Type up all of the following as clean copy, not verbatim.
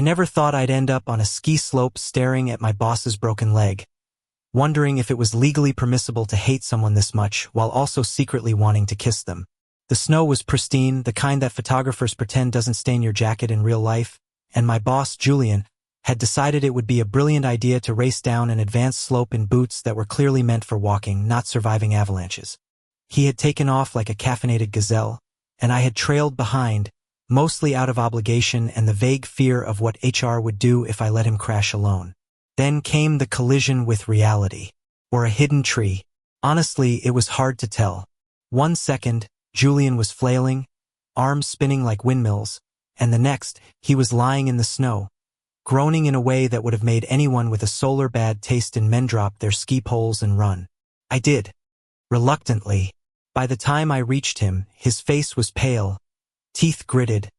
never thought I'd end up on a ski slope staring at my boss's broken leg, wondering if it was legally permissible to hate someone this much while also secretly wanting to kiss them. The snow was pristine, the kind that photographers pretend doesn't stain your jacket in real life, and my boss, Julian, had decided it would be a brilliant idea to race down an advanced slope in boots that were clearly meant for walking, not surviving avalanches. He had taken off like a caffeinated gazelle, and I had trailed behind, mostly out of obligation and the vague fear of what HR would do if I let him crash alone. Then came the collision with reality, or a hidden tree. Honestly, it was hard to tell. 1 second, Julian was flailing, arms spinning like windmills, and the next, he was lying in the snow, groaning in a way that would have made anyone with a solar bad taste in men drop their ski poles and run. I did. Reluctantly. By the time I reached him, his face was pale, teeth gritted,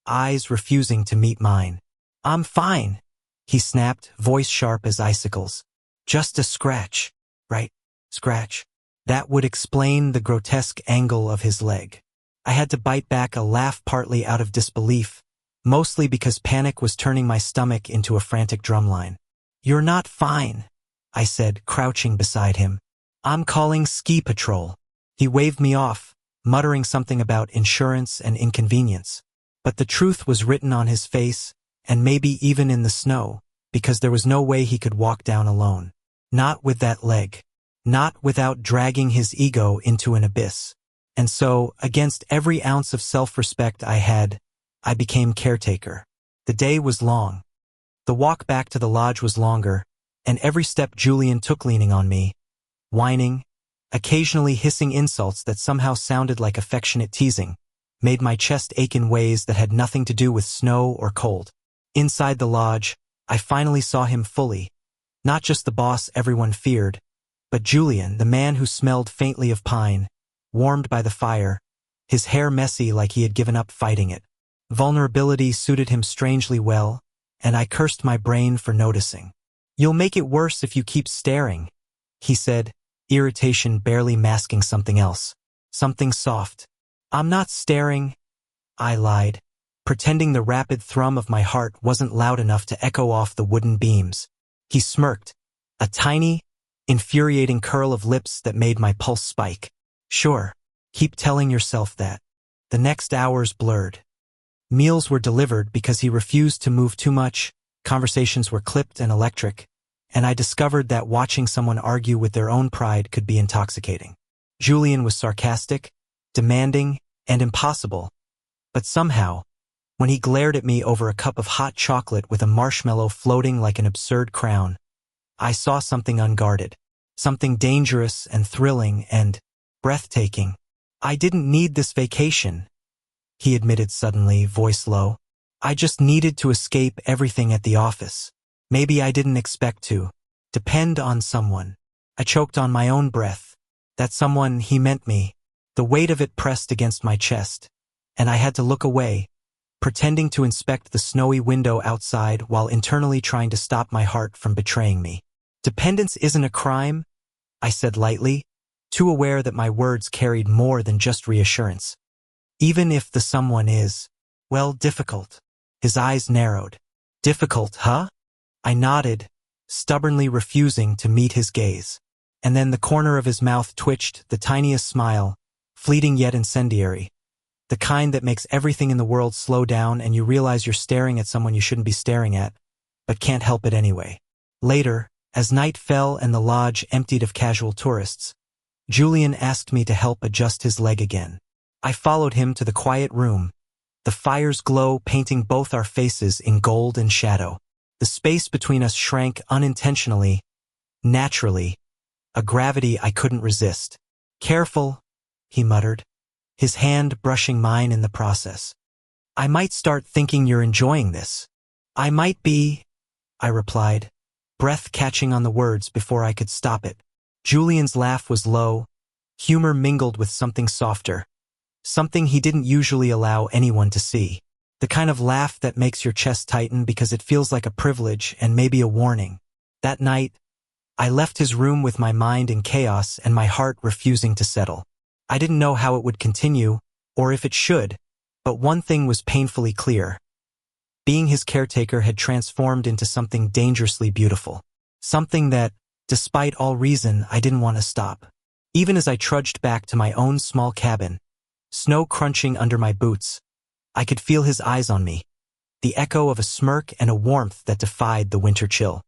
eyes refusing to meet mine. "I'm fine," he snapped, voice sharp as icicles. "Just a scratch, right? Scratch." That would explain the grotesque angle of his leg. I had to bite back a laugh, partly out of disbelief, mostly because panic was turning my stomach into a frantic drumline. "You're not fine," I said, crouching beside him. "I'm calling ski patrol." He waved me off, muttering something about insurance and inconvenience. But the truth was written on his face, and maybe even in the snow, because there was no way he could walk down alone. Not with that leg. Not without dragging his ego into an abyss. And so, against every ounce of self-respect I had, I became caretaker. The day was long. The walk back to the lodge was longer, and every step Julian took leaning on me, whining, occasionally hissing insults that somehow sounded like affectionate teasing, made my chest ache in ways that had nothing to do with snow or cold. Inside the lodge, I finally saw him fully, not just the boss everyone feared, but Julian, the man who smelled faintly of pine, warmed by the fire, his hair messy like he had given up fighting it. Vulnerability suited him strangely well, and I cursed my brain for noticing. "You'll make it worse if you keep staring," he said, irritation barely masking something else. Something soft. "I'm not staring," I lied, pretending the rapid thrum of my heart wasn't loud enough to echo off the wooden beams. He smirked, a tiny, infuriating curl of lips that made my pulse spike. "Sure, keep telling yourself that." The next hours blurred. Meals were delivered because he refused to move too much, conversations were clipped and electric, and I discovered that watching someone argue with their own pride could be intoxicating. Julian was sarcastic, demanding, and impossible, but somehow, when he glared at me over a cup of hot chocolate with a marshmallow floating like an absurd crown, I saw something unguarded, something dangerous and thrilling and breathtaking. "I didn't need this vacation," he admitted suddenly, voice low. "I just needed to escape everything at the office. Maybe I didn't expect to depend on someone." I choked on my own breath. That someone, he meant me. The weight of it pressed against my chest, and I had to look away, pretending to inspect the snowy window outside while internally trying to stop my heart from betraying me. "Dependence isn't a crime," I said lightly, too aware that my words carried more than just reassurance. "Even if the someone is, well, difficult." His eyes narrowed. "Difficult, huh?" I nodded, stubbornly refusing to meet his gaze. And then the corner of his mouth twitched, the tiniest smile, fleeting yet incendiary. The kind that makes everything in the world slow down and you realize you're staring at someone you shouldn't be staring at, but can't help it anyway. Later, as night fell and the lodge emptied of casual tourists, Julian asked me to help adjust his leg again. I followed him to the quiet room, the fire's glow painting both our faces in gold and shadow. The space between us shrank unintentionally, naturally, a gravity I couldn't resist. "Careful," he muttered, his hand brushing mine in the process. "I might start thinking you're enjoying this." "I might be," I replied, breath catching on the words before I could stop it. Julian's laugh was low, humor mingled with something softer, something he didn't usually allow anyone to see. The kind of laugh that makes your chest tighten because it feels like a privilege and maybe a warning. That night, I left his room with my mind in chaos and my heart refusing to settle. I didn't know how it would continue, or if it should, but one thing was painfully clear. Being his caretaker had transformed into something dangerously beautiful. Something that, despite all reason, I didn't want to stop. Even as I trudged back to my own small cabin, snow crunching under my boots, I could feel his eyes on me, the echo of a smirk and a warmth that defied the winter chill.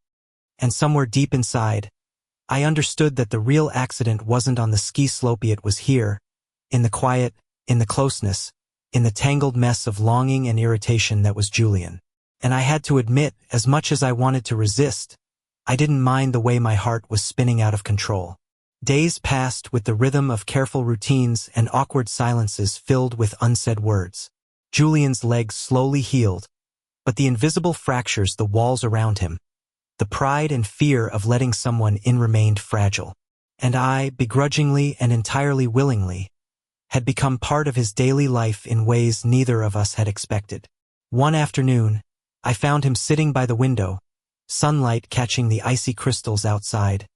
And somewhere deep inside, I understood that the real accident wasn't on the ski slope, it was here, in the quiet, in the closeness, in the tangled mess of longing and irritation that was Julian. And I had to admit, as much as I wanted to resist, I didn't mind the way my heart was spinning out of control. Days passed with the rhythm of careful routines and awkward silences filled with unsaid words. Julian's legs slowly healed, but the invisible fractures, the walls around him, the pride and fear of letting someone in remained fragile. And I, begrudgingly and entirely willingly, had become part of his daily life in ways neither of us had expected. One afternoon, I found him sitting by the window, sunlight catching the icy crystals outside,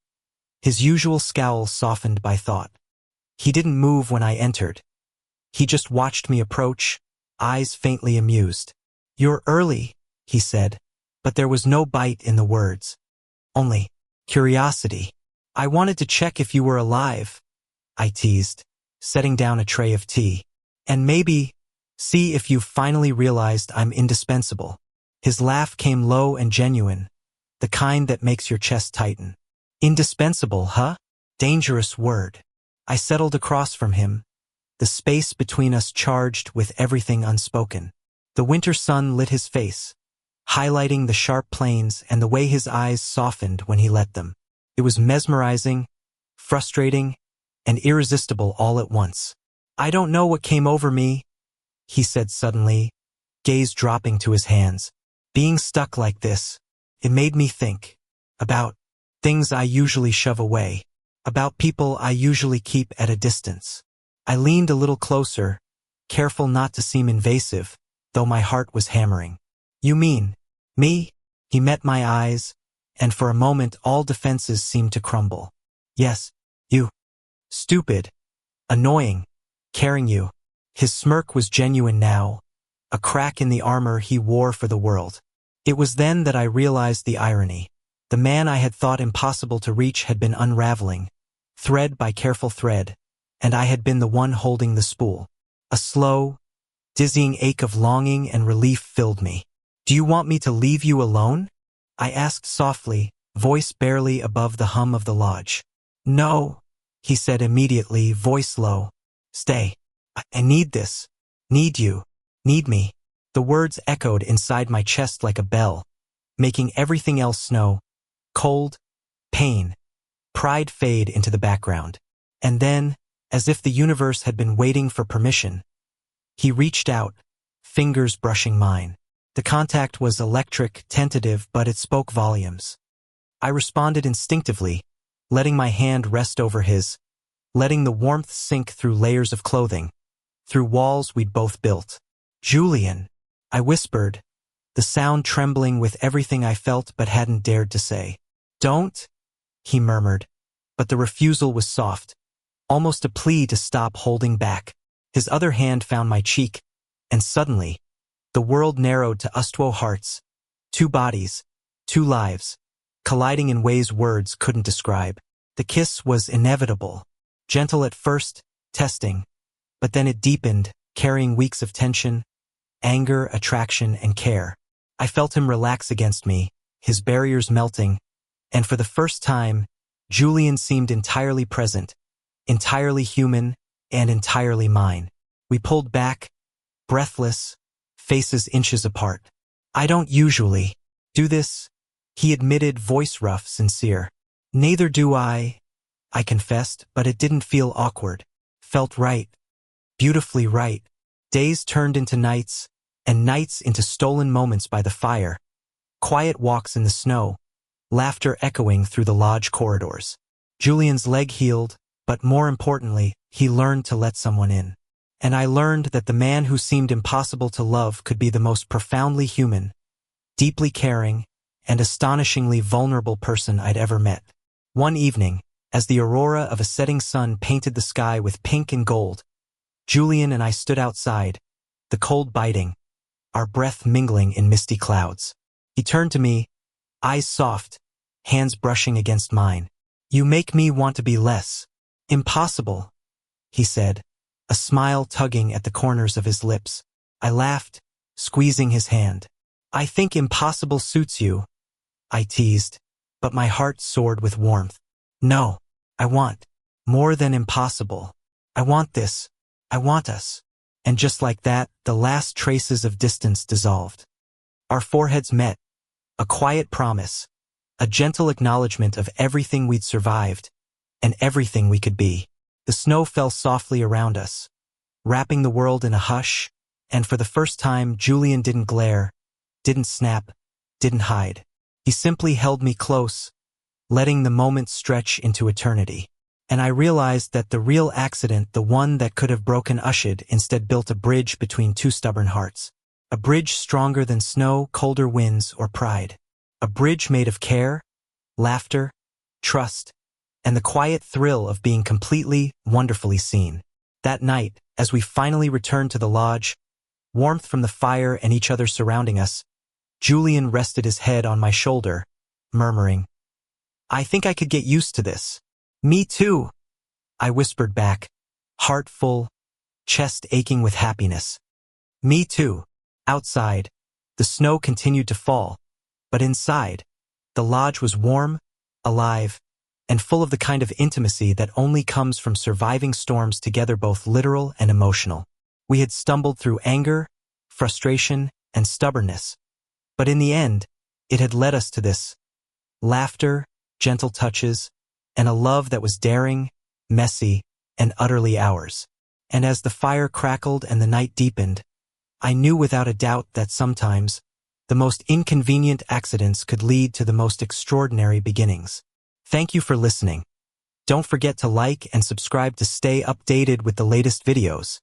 his usual scowl softened by thought. He didn't move when I entered. He just watched me approach, eyes faintly amused. "You're early," he said, but there was no bite in the words. Only curiosity. "I wanted to check if you were alive," I teased, setting down a tray of tea. "And maybe see if you've finally realized I'm indispensable." His laugh came low and genuine, the kind that makes your chest tighten. Indispensable, huh? Dangerous word. I settled across from him, the space between us charged with everything unspoken. The winter sun lit his face, highlighting the sharp planes and the way his eyes softened when he let them. It was mesmerizing, frustrating, and irresistible all at once. "I don't know what came over me," he said suddenly, gaze dropping to his hands. "Being stuck like this, it made me think about things I usually shove away, about people I usually keep at a distance." I leaned a little closer, careful not to seem invasive, though my heart was hammering. "You mean me?" He met my eyes, and for a moment all defenses seemed to crumble. "Yes, you. Stupid, annoying, caring you." His smirk was genuine now, a crack in the armor he wore for the world. It was then that I realized the irony. The man I had thought impossible to reach had been unraveling, thread by careful thread, and I had been the one holding the spool. A slow, dizzying ache of longing and relief filled me. "Do you want me to leave you alone?" I asked softly, voice barely above the hum of the lodge. "No," he said immediately, voice low. "Stay. I need this. Need you. Need me." The words echoed inside my chest like a bell, making everything else snow, cold, pain, pride fade into the background. And then, as if the universe had been waiting for permission, he reached out, fingers brushing mine. The contact was electric, tentative, but it spoke volumes. I responded instinctively, letting my hand rest over his, letting the warmth sink through layers of clothing, through walls we'd both built. "Julian," I whispered, the sound trembling with everything I felt but hadn't dared to say. "Don't," he murmured, but the refusal was soft, almost a plea to stop holding back. His other hand found my cheek, and suddenly, the world narrowed to us two hearts, two bodies, two lives, colliding in ways words couldn't describe. The kiss was inevitable, gentle at first, testing, but then it deepened, carrying weeks of tension, anger, attraction, and care. I felt him relax against me, his barriers melting, and for the first time, Julian seemed entirely present, entirely human, and entirely mine. We pulled back, breathless, faces inches apart. "I don't usually do this," he admitted, voice rough, sincere. "Neither do I confessed, but it didn't feel awkward. Felt right. Beautifully right." Days turned into nights, and nights into stolen moments by the fire, quiet walks in the snow, laughter echoing through the lodge corridors. Julian's leg healed, but more importantly, he learned to let someone in. And I learned that the man who seemed impossible to love could be the most profoundly human, deeply caring, and astonishingly vulnerable person I'd ever met. One evening, as the aurora of a setting sun painted the sky with pink and gold, Julian and I stood outside, the cold biting, our breath mingling in misty clouds. He turned to me, eyes soft, hands brushing against mine. "You make me want to be less impossible," he said, a smile tugging at the corners of his lips. I laughed, squeezing his hand. "I think impossible suits you," I teased, but my heart soared with warmth. "No, I want more than impossible. I want this. I want us." And just like that, the last traces of distance dissolved. Our foreheads met, a quiet promise, a gentle acknowledgement of everything we'd survived, and everything we could be. The snow fell softly around us, wrapping the world in a hush, and for the first time Julian didn't glare, didn't snap, didn't hide. He simply held me close, letting the moment stretch into eternity. And I realized that the real accident, the one that could have broken us, instead built a bridge between two stubborn hearts. A bridge stronger than snow, colder winds, or pride. A bridge made of care, laughter, trust, and the quiet thrill of being completely, wonderfully seen. That night, as we finally returned to the lodge, warmth from the fire and each other surrounding us, Julian rested his head on my shoulder, murmuring, "I think I could get used to this." "Me too," I whispered back, heart full, chest aching with happiness. "Me too." Outside, the snow continued to fall, but inside, the lodge was warm, alive, and full of the kind of intimacy that only comes from surviving storms together, both literal and emotional. We had stumbled through anger, frustration, and stubbornness, but in the end, it had led us to this: laughter, gentle touches, and a love that was daring, messy, and utterly ours. And as the fire crackled and the night deepened, I knew without a doubt that sometimes the most inconvenient accidents could lead to the most extraordinary beginnings. Thank you for listening. Don't forget to like and subscribe to stay updated with the latest videos.